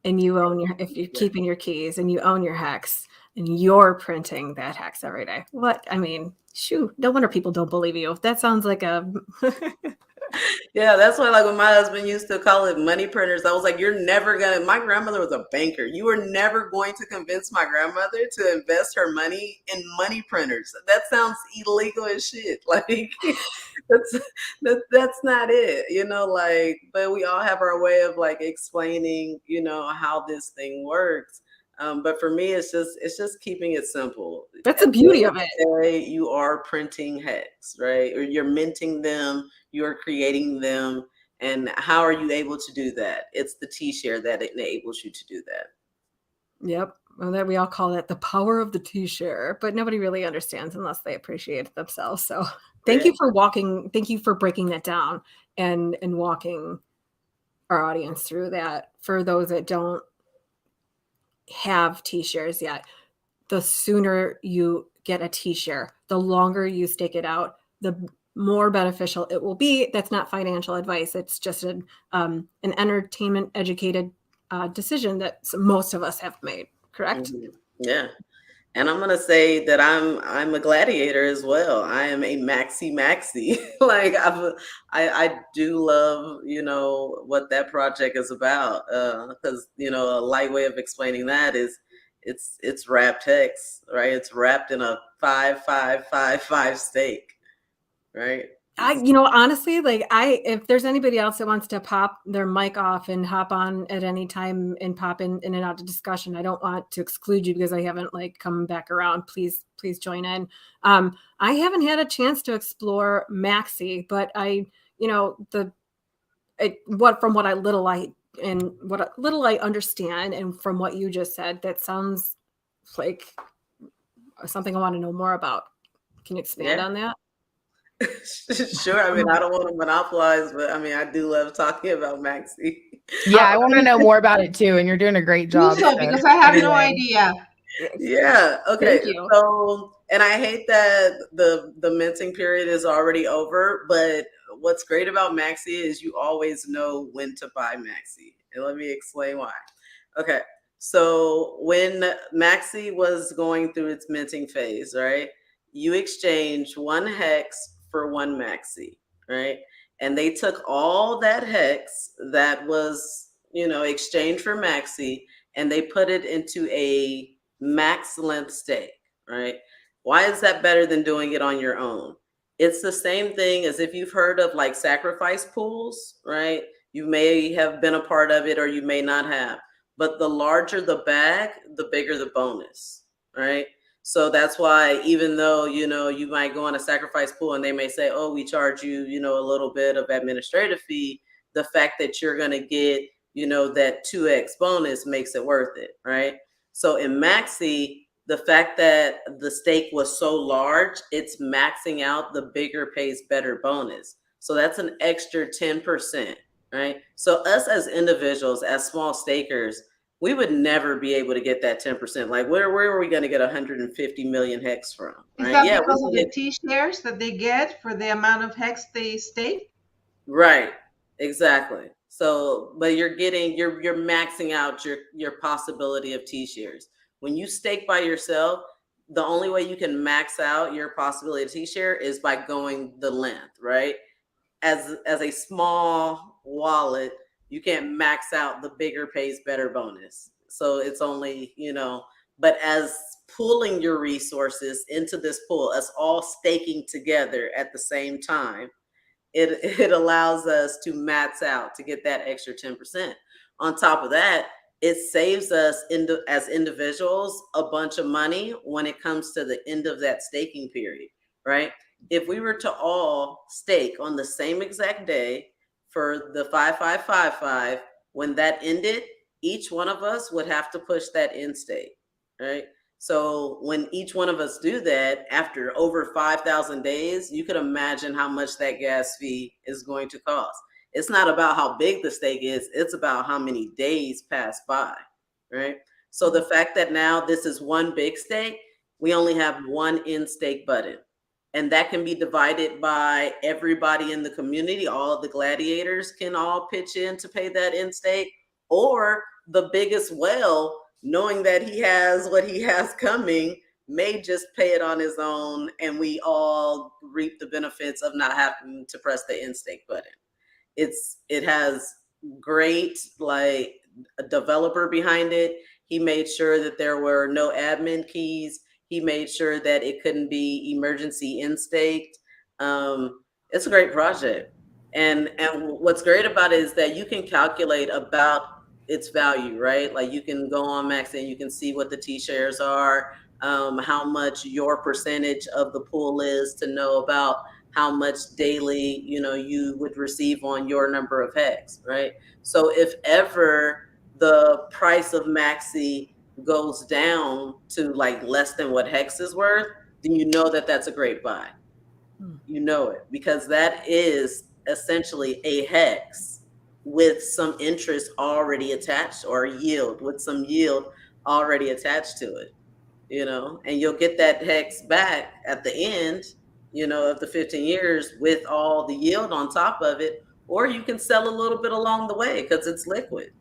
and you own if you're keeping your keys and you own your HEX, and you're printing that HEX every day. Shoot, no wonder people don't believe you. That sounds like a Yeah, that's why, like, when my husband used to call it money printers, I was like, you're never gonna, my grandmother was a banker. You were never going to convince my grandmother to invest her money in money printers. That sounds illegal as shit. Like, that's that's not it, you know, like, but we all have our way of like explaining, you know, how this thing works. But for me, it's just keeping it simple. that's At the the beauty end of of it. the day, you are printing hex, right? Or you're minting them, you're creating them. And how are you able to do that? It's the T-share that enables you to do that. Yep. Well, that we all call it the power of the T-share, but nobody really understands unless they appreciate it themselves. So thank you for breaking that down and walking our audience through that. For those that don't have T-shares yet, the sooner you get a T-share, the longer you stake it out, the more beneficial it will be. That's not financial advice. It's just an entertainment educated decision that most of us have made. Correct? Yeah. And I'm gonna say that I'm a gladiator as well. I am a maxi. Like I do love, you know, what that project is about. Because you know, a light way of explaining that is it's wrapped hex, right? It's wrapped in a 5-5-5-5 stake, right? Honestly, like if there's anybody else that wants to pop their mic off and hop on at any time and pop in and out of discussion, I don't want to exclude you because I haven't like come back around. Please join in. I haven't had a chance to explore Maxi, but from what I understand and from what you just said, that sounds like something I want to know more about. Can you expand on that? Sure. I mean, I don't want to monopolize, but I mean, I do love talking about Maxi. Yeah, I want to know more about it too, and you're doing a great job. So, because I have no idea. Yeah. Okay. Thank you. So, and I hate that the minting period is already over, but what's great about Maxi is you always know when to buy Maxi. And let me explain why. Okay. So when Maxi was going through its minting phase, right? You exchange one hex for one Maxi, right? And they took all that hex that was, you know, exchanged for Maxi, and they put it into a max length stake, right? Why is that better than doing it on your own? It's the same thing as if you've heard of like sacrifice pools, right? You may have been a part of it or you may not have, but the larger the bag, the bigger the bonus, right? So that's why even though, you know, you might go on a sacrifice pool and they may say, oh, we charge you, you know, a little bit of administrative fee, the fact that you're going to get, you know, that 2x bonus makes it worth it, right? So in Maxi, the fact that the stake was so large, it's maxing out the bigger pays better bonus. So that's an extra 10%, right? So us as individuals, as small stakers, we would never be able to get that 10%. Like where are we going to get 150 million hex from? Right? Is that Yeah, because of the T-shares that they get for the amount of hex they stake? Right. Exactly. So, but you're maxing out your possibility of T-shares. When you stake by yourself, the only way you can max out your possibility of T-share is by going the length, right? As a small wallet, you can't max out the bigger pays better bonus. So it's only, you know, but as pooling your resources into this pool, us all staking together at the same time, it allows us to max out to get that extra 10%. On top of that, it saves us as individuals a bunch of money when it comes to the end of that staking period, right? If we were to all stake on the same exact day for the 5555, when that ended, each one of us would have to push that end stake, right? So when each one of us do that, after over 5,000 days, you could imagine how much that gas fee is going to cost. It's not about how big the stake is, it's about how many days pass by, right? So the fact that now this is one big stake, we only have one end stake button. And that can be divided by everybody in the community. All the gladiators can all pitch in to pay that end stake, or the biggest whale, knowing that he has what he has coming, may just pay it on his own, and we all reap the benefits of not having to press the in-stake button. It has great, like, a developer behind it. He made sure that there were no admin keys. He made sure that it couldn't be emergency in-staked. It's a great project. And what's great about it is that you can calculate about its value, right? Like, you can go on Max and you can see what the T-shares are, how much your percentage of the pool is, to know about how much daily, you would receive on your number of HEX, right? So if ever the price of Maxi goes down to like less than what HEX is worth, then you know that that's a great buy. You know it, because that is essentially a HEX with some interest already attached, or yield with some yield already attached to it, and you'll get that HEX back at the end, of the 15 years with all the yield on top of it, or you can sell a little bit along the way because it's liquid.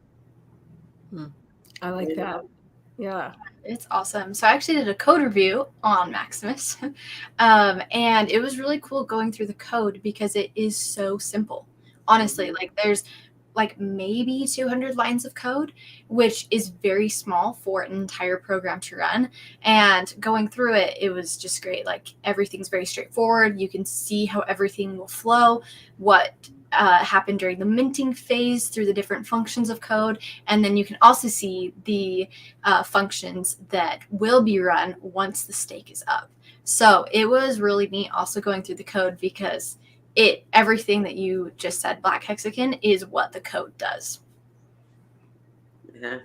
I like that. Yeah. It's awesome. So I actually did a code review on Maximus, and it was really cool going through the code because it is so simple. Honestly, like there's like maybe 200 lines of code, which is very small for an entire program to run. And going through it, it was just great. Like everything's very straightforward. You can see how everything will flow, what happened during the minting phase through the different functions of code. And then you can also see the functions that will be run once the stake is up. So it was really neat also going through the code because everything that you just said, Black Hexagon, is what the code does. Yeah.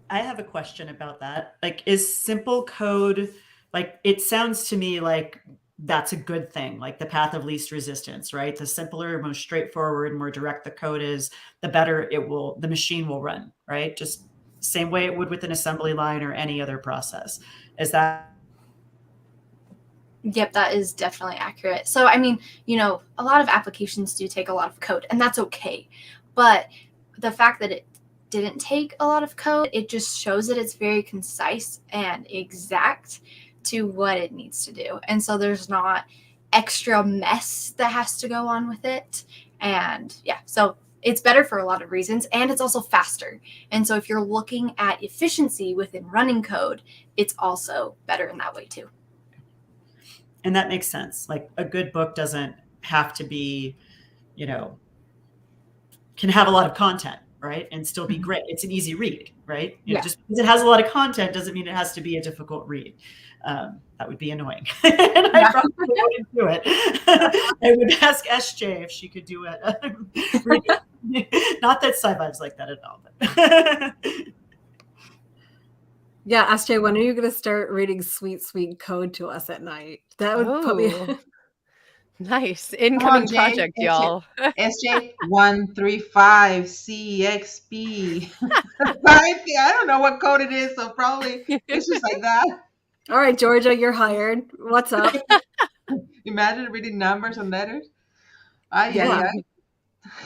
I have a question about that. Like, is simple code, like, it sounds to me like that's a good thing, like the path of least resistance, right? The simpler, most straightforward, more direct the code is, the better the machine will run, right? Just same way it would with an assembly line or any other process. Is that? Yep, that is definitely accurate. So, I mean, a lot of applications do take a lot of code, and that's okay. But the fact that it didn't take a lot of code, it just shows that it's very concise and exact to what it needs to do. And so there's not extra mess that has to go on with it. And yeah, so it's better for a lot of reasons, and it's also faster. And so if you're looking at efficiency within running code, it's also better in that way too. And that makes sense. Like, a good book doesn't have to be, can have a lot of content, right? And still be great. It's an easy read, right? Just because it has a lot of content doesn't mean it has to be a difficult read. That would be annoying. And I probably wouldn't do it. I would ask SJ if she could do it. Not that Sci-Vibe's like that at all. But Yeah, SJ, when are you going to start reading sweet, sweet code to us at night? That would put me... Nice. Incoming project, y'all. SJ 135 CXP. I don't know what code it is, so probably it's just like that. All right, Georgia, you're hired. What's up? Imagine reading numbers and letters. Yeah.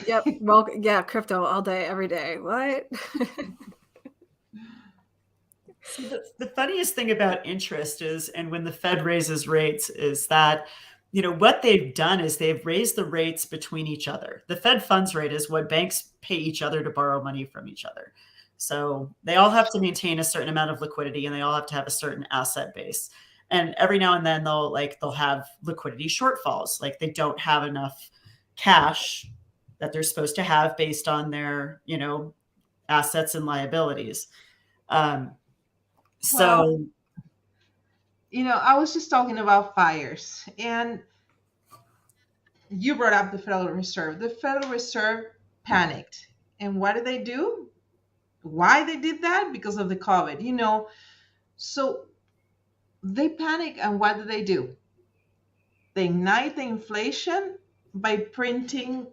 Yep. Well, yeah, crypto all day, every day. What? So the funniest thing about interest is, and when the Fed raises rates, is that, what they've done is they've raised the rates between each other. The Fed funds rate is what banks pay each other to borrow money from each other. So they all have to maintain a certain amount of liquidity, and they all have to have a certain asset base. And every now and then they'll have liquidity shortfalls. Like, they don't have enough cash that they're supposed to have based on their, assets and liabilities. So, I was just talking about fires, and you brought up the Federal Reserve. The Federal Reserve panicked. And what did they do? Why they did that? Because of the COVID, So they panic, and what do? They ignite the inflation by printing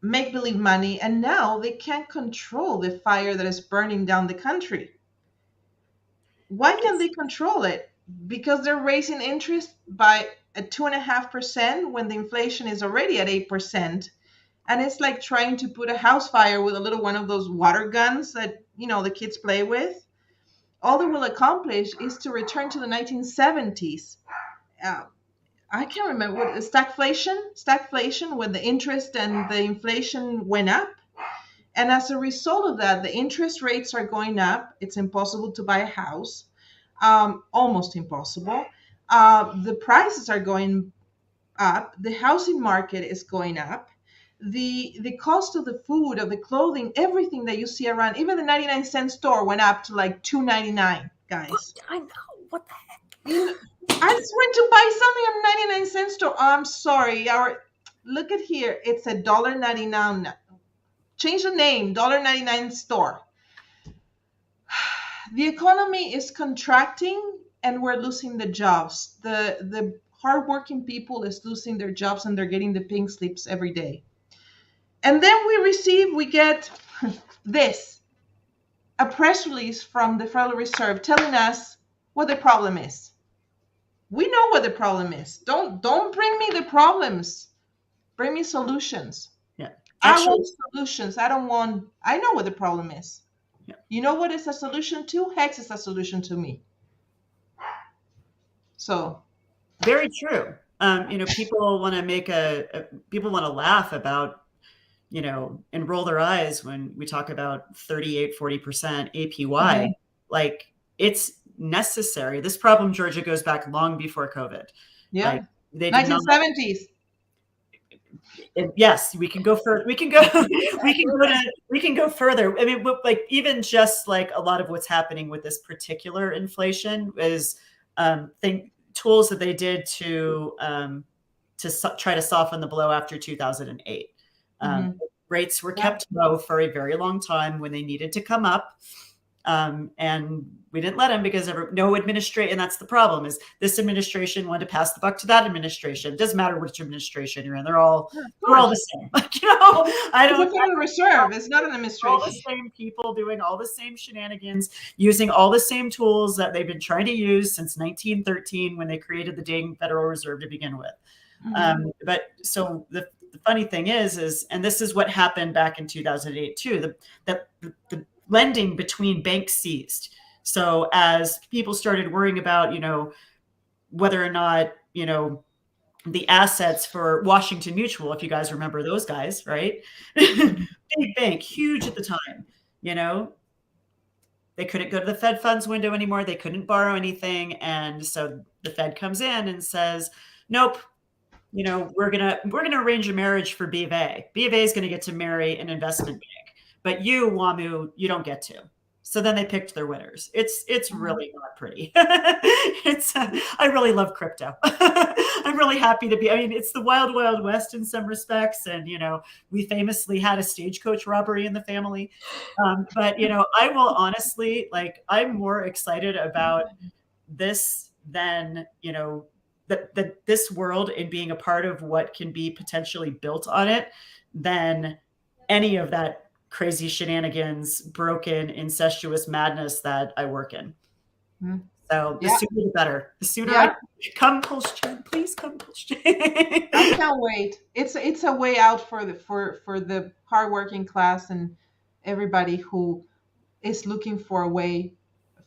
make-believe money, and now they can't control the fire that is burning down the country. Why can't they control it? Because they're raising interest by 2.5% when the inflation is already at 8%. And it's like trying to put a house fire with a little one of those water guns that, the kids play with. all they will accomplish is to return to the 1970s. I can't remember what stagflation, when the interest and the inflation went up. And as a result of that, the interest rates are going up. It's impossible to buy a house, almost impossible. The prices are going up. The housing market is going up. The cost of the food, of the clothing, everything that you see around, even the 99-cent store went up to like $2.99, guys. I know. What the heck? I just went to buy something at a 99-cent store. Oh, I'm sorry. Look at here. It's $1.99. Change the name, $1.99 store. The economy is contracting and we're losing the jobs. The hardworking people is losing their jobs and they're getting the pink slips every day. And then we get this, a press release from the Federal Reserve telling us what the problem is. We know what the problem is. Don't bring me the problems. Bring me solutions. Yeah. I want solutions. I know what the problem is. Yeah. You know what is a solution to? HEX is a solution to me. So. Very true. People want to people want to laugh about, and roll their eyes when we talk about 38, 40% APY. Mm-hmm. Like, it's necessary. This problem, Georgia, goes back long before COVID. Yeah. Like, 1970s. Yes, we can go further. We can go further. I mean, like, even just like a lot of what's happening with this particular inflation is tools that they did to try to soften the blow after 2008. Rates were kept low for a very long time when they needed to come up. And we didn't let them because no administration, and that's the problem, is this administration wanted to pass the buck to that administration. It doesn't matter which administration you're in; they're all the same. I don't. It's a reserve. It's not an administration. All the same people doing all the same shenanigans, using all the same tools that they've been trying to use since 1913 when they created the dang Federal Reserve to begin with. But so the funny thing is, and this is what happened back in 2008 too. The lending between banks ceased. So as people started worrying about, whether or not, the assets for Washington Mutual, if you guys remember those guys, right? Big bank, huge at the time, they couldn't go to the Fed funds window anymore. They couldn't borrow anything. And so the Fed comes in and says, nope, we're going to arrange a marriage for B of A. B of A is going to get to marry an investment bank. But you, WAMU, you don't get to. So then they picked their winners. It's really not pretty. I really love crypto. I'm really happy to be. I mean, it's the wild, wild west in some respects. And, we famously had a stagecoach robbery in the family. But, I will honestly, I'm more excited about this than, that this world and being a part of what can be potentially built on it than any of that crazy shenanigans, broken, incestuous madness that I work in. So the sooner the better. The sooner come PulseChain, please come PulseChain. I can't wait. It's a way out for the hardworking class and everybody who is looking for a way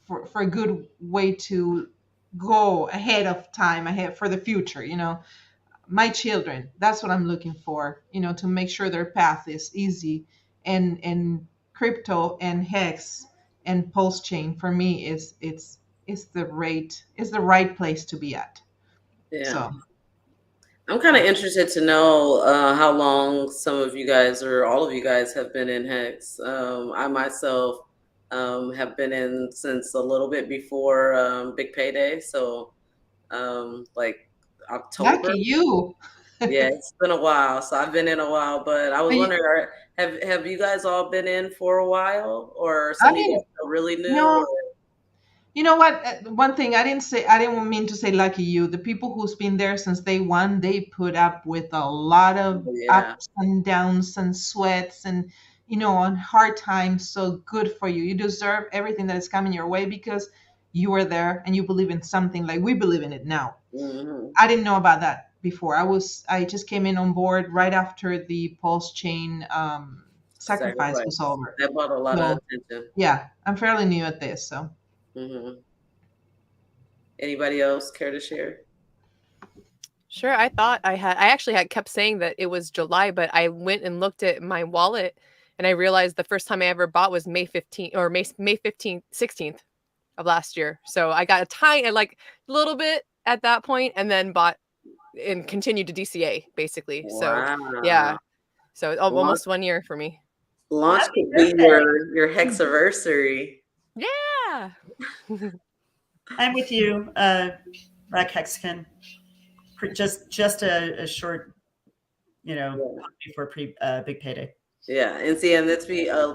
for a good way to go ahead of time, ahead for the future. My children, that's what I'm looking for. To make sure their path is easy. And crypto and HEX and PulseChain for me is the right place to be at. Yeah. So I'm kind of interested to know how long some of you guys or all of you guys have been in HEX. I myself have been in since a little bit before Big Payday, so like October. Lucky you. Yeah, it's been a while, so I've been in a while. But I was wondering, have you guys all been in for a while, or some of you guys are really new? No. You know what? One thing I didn't mean to say lucky you. The people who's been there since day one, they put up with a lot of ups and downs and sweats and on hard times. So good for you. You deserve everything that is coming your way because you were there and you believe in something like we believe in it now. Mm-hmm. I didn't know about that before. I just came in on board right after the PulseChain sacrifice was over. That brought a lot of attention. Yeah, I'm fairly new at this, so. Mm-hmm. Anybody else care to share? Sure. I thought I actually had kept saying that it was July, but I went and looked at my wallet and I realized the first time I ever bought was May 15th or May 15th, 16th of last year. So I got a tiny, like little bit at that point and then bought and continued to DCA basically. So yeah. Wow. So Launch, almost 1 year for me. launch Happy could be birthday. your hexaversary. Yeah. I'm with you, Black Hexagon. Just a short, before big payday. Yeah, and see, and that's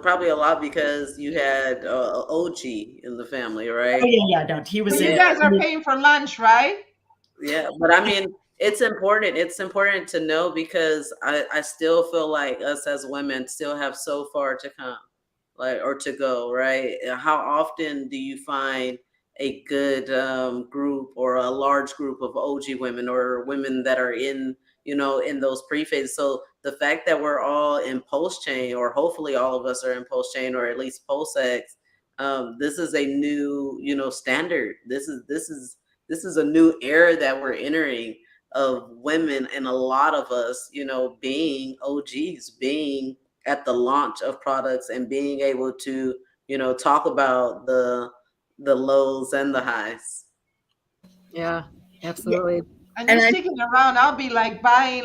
probably a lot because you had OG in the family, right? Oh yeah, don't. He was But you in. guys are paying for lunch, right? Yeah, but I mean, it's important. It's important to know because I still feel like us as women still have so far to come, like or to go, right? How often do you find a good group or a large group of OG women or women that are in those pre-phases? So the fact that we're all in PulseChain, or hopefully all of us are in PulseChain, or at least PulseX, this is a new, standard. This is a new era that we're entering of women, and a lot of us, being OGs, being at the launch of products and being able to, talk about the lows and the highs. Yeah, absolutely. And you're sticking around. I'll be like buying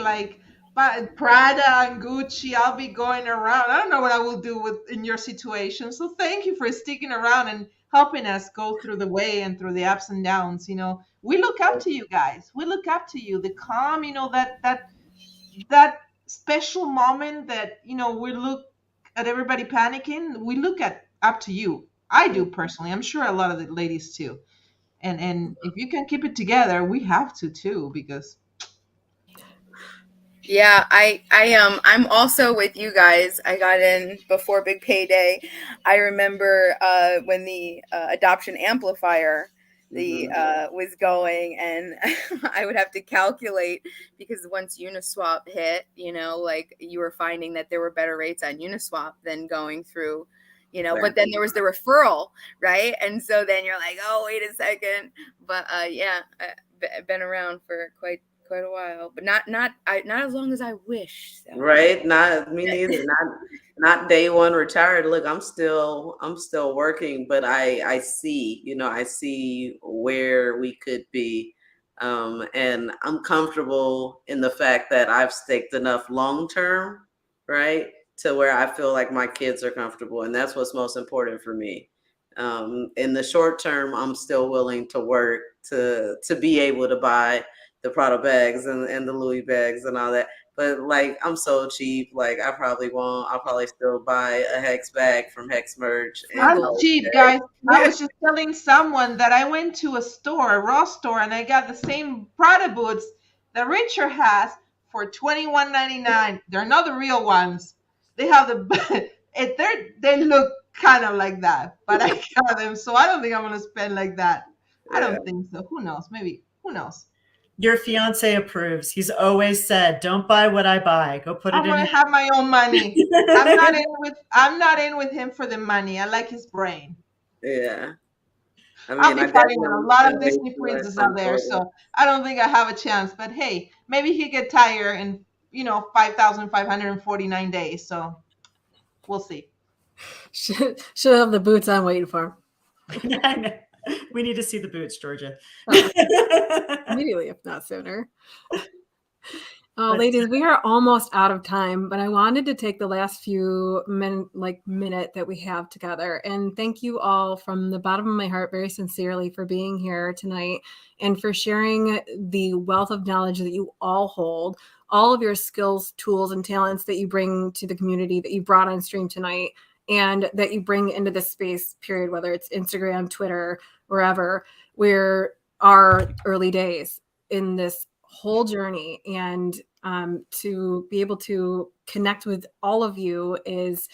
Prada and Gucci. I'll be going around. I don't know what I will do in your situation. So thank you for sticking around and helping us go through the way and through the ups and downs. We look up to you guys. We look up to you. The calm, that special moment that we look at everybody panicking. We look up to you. I do personally. I'm sure a lot of the ladies too. And if you can keep it together, we have to too, because Yeah, I'm also with you guys. I got in before big payday. I remember when the adoption amplifier was going, and I would have to calculate, because once Uniswap hit, like you were finding that there were better rates on Uniswap than going through, but then there was the referral, right? And so then you're like, oh, wait a second. But yeah, I've been around for quite a while, but not as long as I wish. So. Right? Not me neither. Not day one retired. Look, I'm still working, but I see, I see where we could be. And I'm comfortable in the fact that I've staked enough long term, right? To where I feel like my kids are comfortable. And that's what's most important for me. In the short term, I'm still willing to work to be able to buy the Prada bags and the Louis bags and all that. But like, I'm so cheap. Like, I probably won't. I'll probably still buy a Hex bag from Hex Merch. I'm cheap, guys. I was just telling someone that I went to a raw store, and I got the same Prada boots that Richard has for $21.99. They're not the real ones. They have they look kind of like that, but I got them, so I don't think I'm gonna spend like that. I don't think so. Who knows? Maybe. Who knows? Your fiance approves. He's always said, "Don't buy what I buy. Go put it in." I'm gonna have my own money. I'm not in with him for the money. I like his brain. Yeah. I'll be fighting with a lot of Disney princes out there, so I don't think I have a chance. But hey, maybe he get tired in 5,549 days. So we'll see. Should have the boots on waiting for him. We need to see the boots, Georgia. Immediately, if not sooner. Ladies, we are almost out of time, but I wanted to take the last few minute that we have together and thank you all from the bottom of my heart very sincerely for being here tonight and for sharing the wealth of knowledge that you all hold, all of your skills, tools, and talents that you bring to the community that you brought on stream tonight and that you bring into this space, period, whether it's Instagram, Twitter, wherever. We're our early days in this whole journey, and to be able to connect with all of you is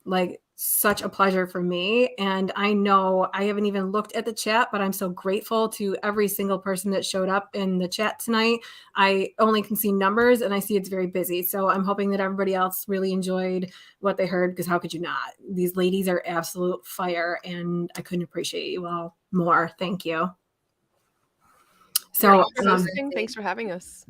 like such a pleasure for me. And I know I haven't even looked at the chat, but I'm so grateful to every single person that showed up in the chat tonight. I only can see numbers and I see it's very busy. So I'm hoping that everybody else really enjoyed what they heard, because how could you not? These ladies are absolute fire, and I couldn't appreciate you all more. Thank you. So Thanks for having us.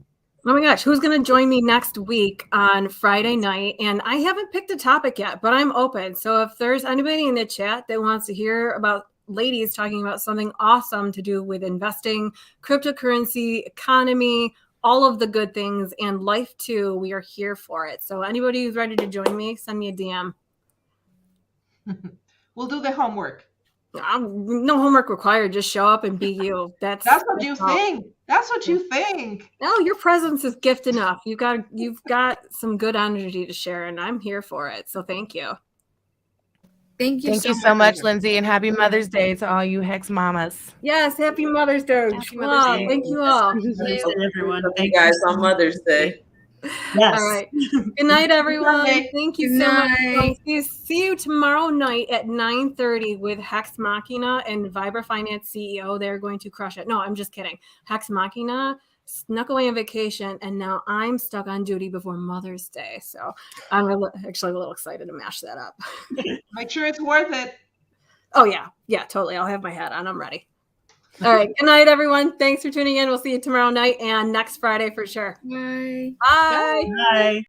oh my gosh, who's going to join me next week on Friday night? And I haven't picked a topic yet, but I'm open. So if there's anybody in the chat that wants to hear about ladies talking about something awesome to do with investing, cryptocurrency, economy, all of the good things, and life too, we are here for it. So anybody who's ready to join me, send me a DM. We'll do the homework. No homework required. Just show up and be you. That's what you think. That's what you think. No, your presence is gift enough. You've got some good energy to share, and I'm here for it. So thank you. Thank you so much, Lindsay, and happy Mother's Day to all you Hex mamas. Yes, happy Mother's Day. Happy Mother's Day. Thank you all. Mother's Day, everyone. Thank you guys on Mother's Day. Yes. All right. Good night, everyone. Good Thank you Good so night. much. See you tomorrow night at 9:30 with Hex Machina and Vibra Finance CEO. They're going to crush it. No, I'm just kidding. Hex Machina snuck away on vacation, and now I'm stuck on duty before Mother's Day. So I'm actually a little excited to mash that up. Make sure it's worth it. Oh, yeah. Yeah, totally. I'll have my hat on. I'm ready. All right. Good night, everyone. Thanks for tuning in. We'll see you tomorrow night and next Friday for sure. Bye. Bye. Bye.